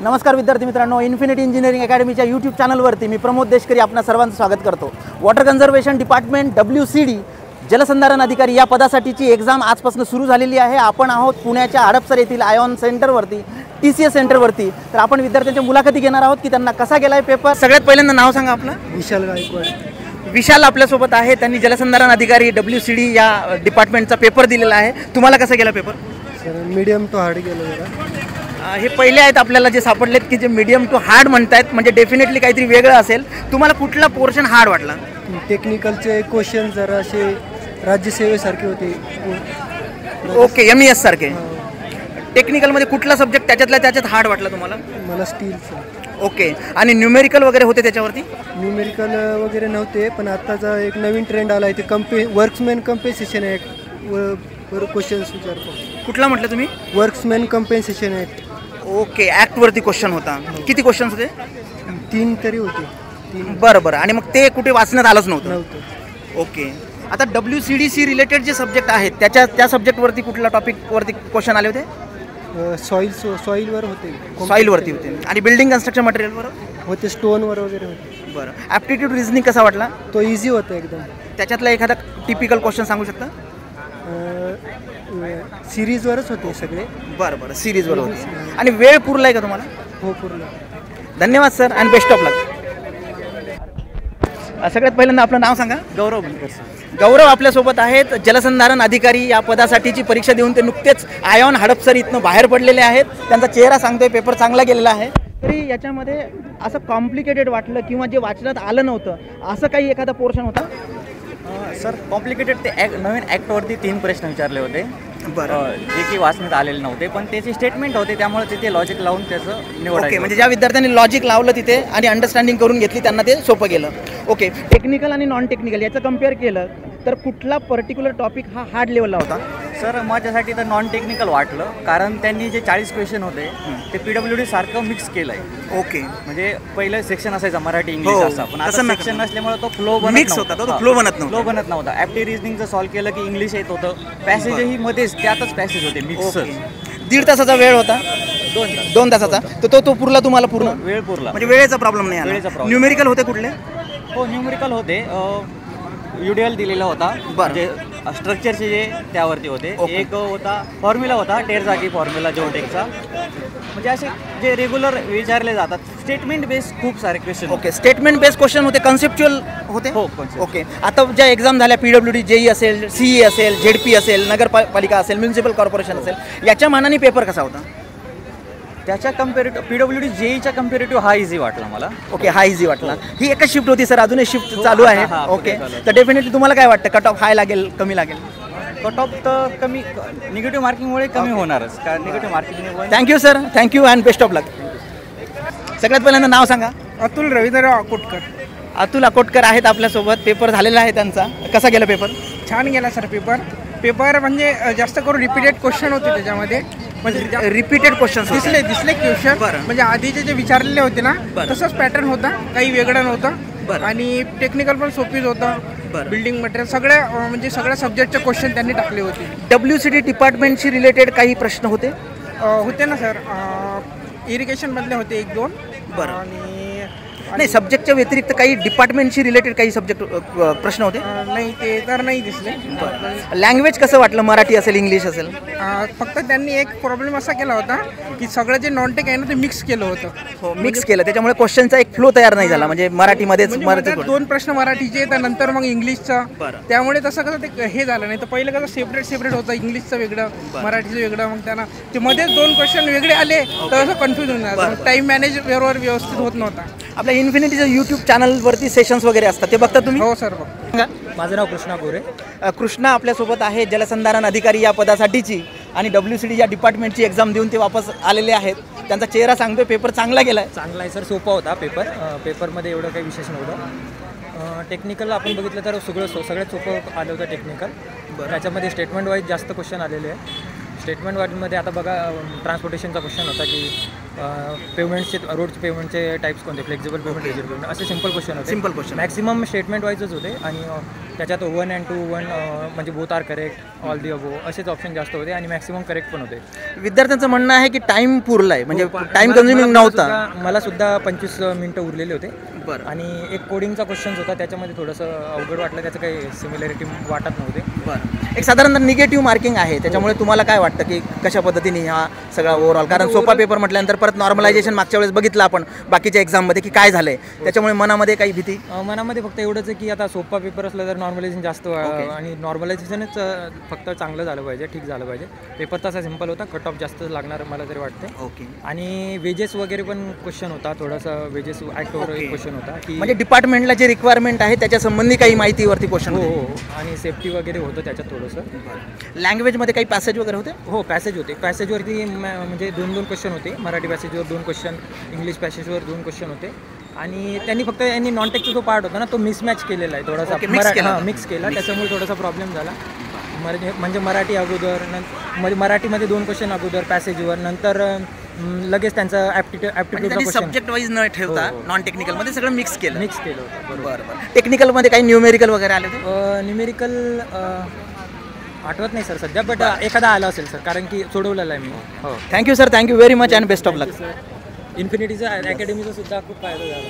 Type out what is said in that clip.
नमस्कार विद्यार्थी मित्रांनो, इन्फिनिटी इंजिनिअरिंग अकॅडमीच्या यूट्यूब चॅनलवरती मी प्रमोद देशकरी आपणा सर्वांचं स्वागत करतो। वॉटर कन्झर्वेशन डिपार्टमेंट WCD जलसंधारण अधिकारी या पदासाठीची एक्झाम आजपासून सुरू झालेली आहे। आपण आहोत पुण्याच्या हडपसर येथील आयॉन सेंटरवरती, TCS सेंटरवरती। तर आपण विद्यार्थ्यांच्या मुलाखती घेणार आहोत की त्यांना कसा गेलाय पेपर। सगळ्यात पहिल्यांदा नाव सांगा आपलं। विशाल गायकवाड। विशाल आपल्यासोबत आहे, त्यांनी जलसंधारण अधिकारी WCD या डिपार्टमेंटचा पेपर दिलेला आहे। तुम्हाला कसा गेला paper? Sir medium to hard गेलं जरा। हे पहिले आहेत आपल्याला जे सापडलेत की जे मीडियम टू हार्ड म्हणतायत, म्हणजे डेफिनेटली काहीतरी वेगळं असेल। तुम्हाला कुठला पोर्शन हार्ड वाटला? टेक्निकलचे क्वेश्चन जरा असे राज्यसेवेसारखे होते। ओके, MES सारखे। टेक्निकलमध्ये कुठला सब्जेक्ट त्याच्यात हार्ड वाटला तुम्हाला? मला स्टीलचं। ओके, आणि न्यूमेरिकल वगैरे होते त्याच्यावरती? न्यूमेरिकल वगैरे नव्हते, पण आत्ताचा एक नवीन ट्रेंड आला आहे ते वर्क्समॅन कम्पेन्सेशन ॲक्ट वर क्वेश्चन्स विचारतो। कुठला म्हटलं तुम्ही? वर्क्समॅन कम्पेन्सेशन ॲक्ट। ओके, ॲक्टवरती क्वेश्चन होता। किती क्वेश्चन्स होते? 3 तरी होते। 3। बरं, आणि मग ते कुठे वाचण्यात आलंच नव्हतं? नव्हतं। ओके, आता WCDC रिलेटेड जे सब्जेक्ट आहेत त्या सब्जेक्टवरती कुठल्या टॉपिकवरती क्वेश्चन आले होते? सॉईलवर होते। सॉईलवरती होते। आणि बिल्डिंग कन्स्ट्रक्शन मटेरियलवर होते, स्टोनवर वगैरे होते। बरं, ॲप्टिट्यूड रिझनिंग कसा वाटला? तो इझी होता एकदम। त्याच्यातला एखादा टिपिकल क्वेश्चन सांगू शकता? सिरीजवरच होते सगळे। बरं, सिरीजवर होते। आणि वेळ पुरलाय का तुम्हाला? हो, पूर्ण। धन्यवाद सर, आणि बेस्ट ऑफ लक। सगळ्यात पहिल्यांदा आपलं नाव सांगा। गौरव। गौरव आपल्यासोबत आहेत, जलसंधारण अधिकारी या पदासाठीची परीक्षा देऊन ते नुकतेच आयॉन हडपसर इथनं बाहेर पडलेले आहेत। त्यांचा चेहरा सांगतोय पेपर चांगला गेलेला आहे। तरी याच्यामध्ये असं कॉम्प्लिकेटेड वाटलं किंवा जे वाचण्यात आलं नव्हतं असं काही एखादा पोर्शन होता? सर, कॉम्प्लिकेटेड ते नवीन ॲक्टवरती 3 प्रश्न विचारले होते। बरं, जे की वाचण्यात आलेले नव्हते, पण त्याचे स्टेटमेंट होते, त्यामुळे तिथे लॉजिक लावून त्याचं निवड। ओके, म्हणजे ज्या विद्यार्थ्यांनी लॉजिक लावलं तिथे आणि अंडरस्टँडिंग करून घेतली त्यांना ते सोपं गेलं। ओके, टेक्निकल आणि नॉन टेक्निकल याचं कम्पेअर केलं तर कुठला पर्टिक्युलर टॉपिक हा हार्ड लेवलला होता? सर, माझ्यासाठी तर नॉन टेक्निकल वाटलं, कारण त्यांनी जे 40 क्वेश्चन होते ते PWD सारखं मिक्स केलं आहे। ओके, म्हणजे पहिलं सेक्शन असायचा मराठी इंग्लिश असा, पण आता सेक्शन नसल्यामुळे तो फ्लो मिक्स होता, तो फ्लो बनत नव्हता। ॲप्टी रिझनिंगचं सॉल्व्ह केलं की इंग्लिश येत होतं, पॅसेजही मध्येच त्यातच पॅसेज होते मिक्स। 1.5 तासाचा वेळ होता? 2 तासाचा। तर तो पुरला तुम्हाला? पूर्ण वेळ पुरला, म्हणजे वेळेचा प्रॉब्लेम नाही आला। न्यूमेरिकल होते कुठले? हो, न्यूमेरिकल होते। UDL दिलेला होता, म्हणजे स्ट्रक्चरचे जे त्यावरती होते। एक होता फॉर्म्युला होता, टेरसाठी फॉर्म्युला जिओटेकचा, म्हणजे असे जे रेग्युलर विचारले जातात स्टेटमेंट बेस खूप सारे question. Okay, statement base question होते, कन्सेप्च्युअल होते? हो। ओके, आता ज्या एक्झाम झाल्या PWD JE असेल, CE असेल, ZP असेल, नगरपालिका असेल, म्युनिसिपल कॉर्पोरेशन असेल, याच्या मानाने पेपर कसा होता? त्याच्या कम्पेरेटिव्ह PWD JEच्या कम्पेरेटिव्ह हा इझी वाटला मला। ओके, हा इझी वाटला। ही एकच शिफ्ट होती सर, अजून एक शिफ्ट चालू आहे? ओके, तर डेफिनेटली तुम्हाला काय वाटतं, कट ऑफ हाय लागेल, कमी लागेल? कट ऑफ तर कमी, निगेटिव्ह मार्किंगमुळे कमी होणारच, कारण negative marking. Thank you sir, thank you, and best of luck. सगळ्यात पहिल्यांदा नाव सांगा। अतुल रवींद्रराव अकोटकर। अतुल अकोटकर आहेत आपल्यासोबत, पेपर झालेला आहे त्यांचा। कसा गेला पेपर? छान गेला सर पेपर म्हणजे जास्त करून रिपीटेड क्वेश्चन होते त्याच्यामध्ये, म्हणजे रिपीटेड क्वेश्चन दिसले क्वेश्चन, म्हणजे आधीचे जे विचारलेले होते ना तसंच पॅटर्न होता, काही वेगळं नव्हतं। आणि टेक्निकल पण सोपीच होतं, बिल्डिंग मटेरियल म्हणजे सगळ्या सब्जेक्टचे क्वेश्चन त्यांनी टाकले होते। WCD डिपार्टमेंटशी रिलेटेड काही प्रश्न होते ना सर, इरिगेशनमधले होते 1-2। बरं, नाही सब्जेक्टच्या व्यतिरिक्त काही डिपार्टमेंटशी रिलेटेड काही सब्जेक्ट प्रश्न होते? नाही, ते तर नाही दिसले। लँग्वेज कसं वाटलं, मराठी असेल, इंग्लिश असेल? फक्त त्यांनी एक प्रॉब्लेम असा केला होता की सगळं जे नॉन टेक आहे ना ते मिक्स केलं होतं। हो, मिक्स केलं, त्याच्यामुळे क्वेश्चनचा एक फ्लो तयार नाही झाला, म्हणजे मराठीमध्येच मराठी 2 प्रश्न मराठीचे, त्यानंतर मग इंग्लिशचा, त्यामुळे तसं कसं ते हे झालं नाही। तर पहिलं कसं सेपरेट होतं, इंग्लिशचं वेगळं, मराठीचं वेगळं, मग त्यांना ते मध्येच 2 क्वेश्चन वेगळे आले तर असं कन्फ्युज होऊन जातं, टाईम मॅनेज बरोबर व्यवस्थित होत नव्हता। आपल्या इन्फिनिटीच्या यूट्यूब चॅनलवरती सेशन्स वगैरे असतात, ते बघता तुम्ही? हो सर, माझं नाव कृष्णा गोरे। कृष्णा आपल्यासोबत आहे, जलसंधारण अधिकारी या पदासाठीची, आणि WCD या डिपार्टमेंटची एक्झाम देऊन ते वापस आलेले आहेत। त्यांचा चेहरा सांगतोय पेपर चांगला गेलाय। चांगला आहे सर, सोपा होता पेपरमध्ये एवढं काही विशेष नव्हतं। टेक्निकल आपण बघितलं तर सगळ्यात सोपं आलं होतं टेक्निकल। त्याच्यामध्ये स्टेटमेंट वाईज जास्त क्वेश्चन आलेले आहे। स्टेटमेंट वाईजमध्ये आता बघा, ट्रान्सपोर्टेशनचा क्वेश्चन होता की पेमेंटचे रोडचे पेमेंटचे टाईप्स कोणते, फ्लेक्झिबल पेमेंट, रिजिड पेमेंट, असे सिंपल क्वेश्चन होते. Simple question. मॅक्सिमम स्टेटमेंट वाईजच होते आणि त्याच्यात 1 and 2 1 म्हणजे both are correct, all the above असेच ऑप्शन जास्त होते आणि मॅक्सिमम करेक्ट पण होते. विद्यार्थ्यांचं म्हणणं आहे की टाइम पुरला आहे, म्हणजे टाइम कन्झ्युमिंग नव्हता. मला सुद्धा 25 मिनिटं उरलेले होते. बरं. आणि एक कोडिंगचा क्वेश्चन होता, त्याच्यामध्ये थोडंसं अवघड वाटलं, त्याचं काही सिमिलॅरिटी वाटत नव्हते. बरं. एक साधारणतः निगेटिव्ह मार्किंग आहे, त्याच्यामुळे तुम्हाला काय वाटतं की कशा पद्धतीने हा सगळा ओव्हरऑल, कारण सोपा पेपर म्हटल्यानंतर परत नॉर्मलायझेशन मागच्या वेळेस बघितलं आपण बाकीच्या एक्झाममध्ये की काय झालंय, त्याच्यामुळे मनामध्ये काही भीती? मनामध्ये फक्त एवढंच आहे की आता सोपा पेपर असला तर नॉर्मलायझेशन जास्त आणि नॉर्मलायझेशनच फक्त चांगलं झालं पाहिजे, ठीक झालं पाहिजे. पेपर तसा सिंपल होता, कट ऑफ जास्त लागणार मला तरी वाटतं. ओके. आणि वेजेस वगैरे पण क्वेश्चन होता, थोडासा वेजेस ॲक्टवर एक क्वेश्चन होता की म्हणजे डिपार्टमेंटला जे रिक्वायरमेंट आहे त्याच्या संबंधी काही माहितीवरती क्वेश्चन. हो, आणि सेफ्टी वगैरे होतं त्याच्यात थोडंसं. लँग्वेजमध्ये काही पॅसेज वगैरे होते? हो, पॅसेज होते. पॅसेजवरती म्हणजे 2 क्वेश्चन होते. मराठी पॅसेजवर 2 क्वेश्चन, इंग्लिश पॅसेजवर 2 क्वेश्चन होते. आणि त्यांनी फक्त यांनी टेकचा जो पार्ट होता ना तो मिसमॅच केलेला आहे थोडासा, मिक्स केला, त्याच्यामुळे थोडासा प्रॉब्लेम झाला. म्हणजे मराठी अगोदर, म्हणजे मराठीमध्ये 2 क्वेश्चन अगोदर पॅसेजवर, नंतर लगेच त्यांचा ॲप्टिट्यूडचा क्वेश्चन सब्जेक्ट वाईज न ठेवता नॉन टेक्निकलमध्ये सगळं मिक्स केलं होतं. बरोबर. टेक्निकलमध्ये काही न्यूमेरिकल वगैरे आले होते? न्यूमेरिकल आठवत नाही सर सध्या, बट एखादा आला असेल सर, कारण की सोडवलेला आहे मी. हो, thank you sir, thank you very much and best of luck. इन्फिनिटीचा अकॅडमीचा सुद्धा खूप फायदा झाला.